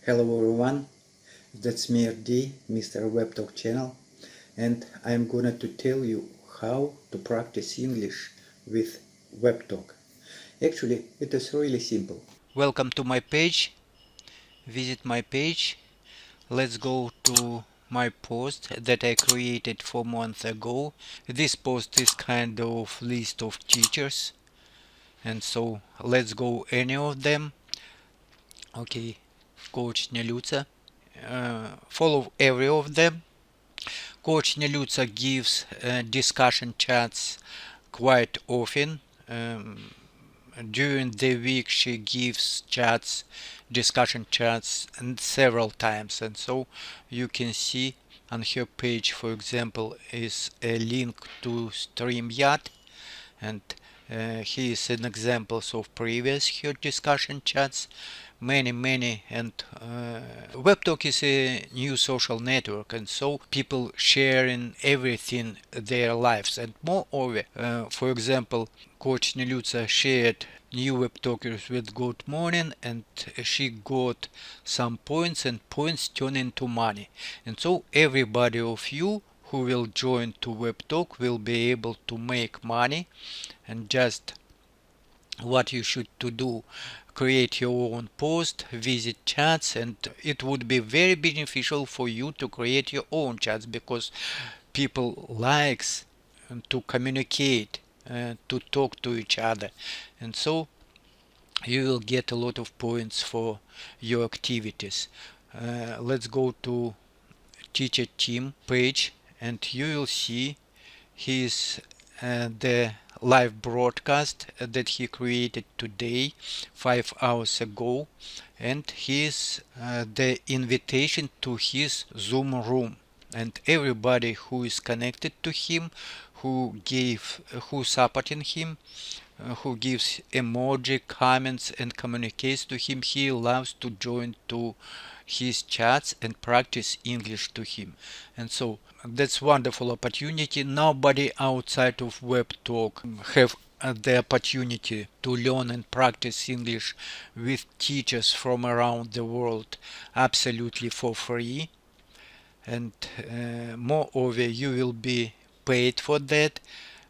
Hello everyone, that's me RD, Mr. Webtalk channel, and I'm gonna to tell you how to practice English with Webtalk. Actually, it is really simple. Welcome to my page. Visit my page. Let's go to my post that I created 4 months ago. This post is kind of list of teachers, and so let's go any of them. Okay, Coach Нелюца. Follow every of them. Coach Нелюца gives discussion chats quite often. During the week she gives discussion chats and several times, and so you can see on her page, for example, is a link to StreamYard, and here is an examples of previous her discussion chats, many, and Webtalk is a new social network, and so people sharing everything their lives. And moreover, for example, Coach Нелюца shared new Webtalkers with good morning, and she got some points, and points turn into money. And so everybody of you who will join to Webtalk will be able to make money. And just what you should to do: create your own post, visit chats, and it would be very beneficial for you to create your own chats, because people likes to communicate, to talk to each other, and so you will get a lot of points for your activities. Let's go to teacher team page, and you will see his the live broadcast that he created today 5 hours ago, and his the invitation to his Zoom room, and everybody who is connected to him, who supporting him, who gives emoji, comments, and communicates to him, he loves to join to his chats and practice English to him. And so that's wonderful opportunity. Nobody outside of Webtalk have the opportunity to learn and practice English with teachers from around the world absolutely for free. And moreover, you will be paid for that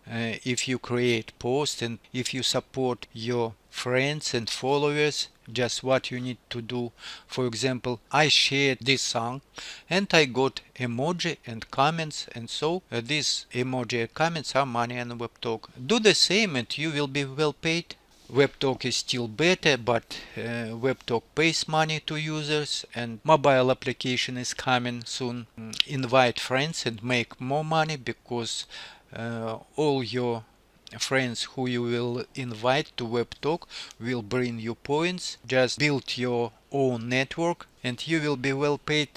if you create posts and if you support your friends and followers. Just what you need to do: for example, I shared this song and I got emoji and comments, and so these emoji and comments are money on Webtalk. Do the same and you will be well paid. Webtalk is still better, but Webtalk pays money to users, and mobile application is coming soon. Invite friends and make more money, because all your friends who you will invite to Webtalk will bring you points. Just build your own network and you will be well paid.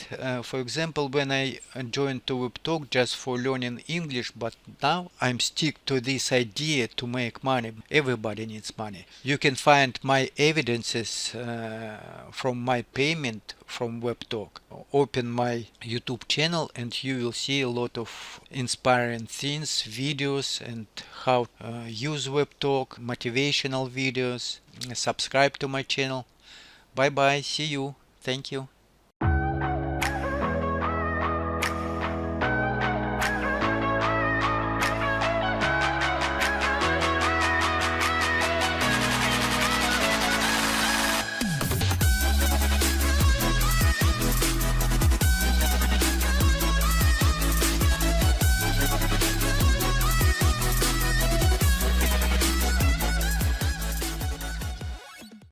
For example, when I joined to Webtalk just for learning English, but now I'm stick to this idea to make money. Everybody needs money. You can find my evidences from my payment from Webtalk. Open my YouTube channel and you will see a lot of inspiring things, videos, and how use Webtalk, motivational videos. Subscribe to my channel. Bye bye, see you, thank you.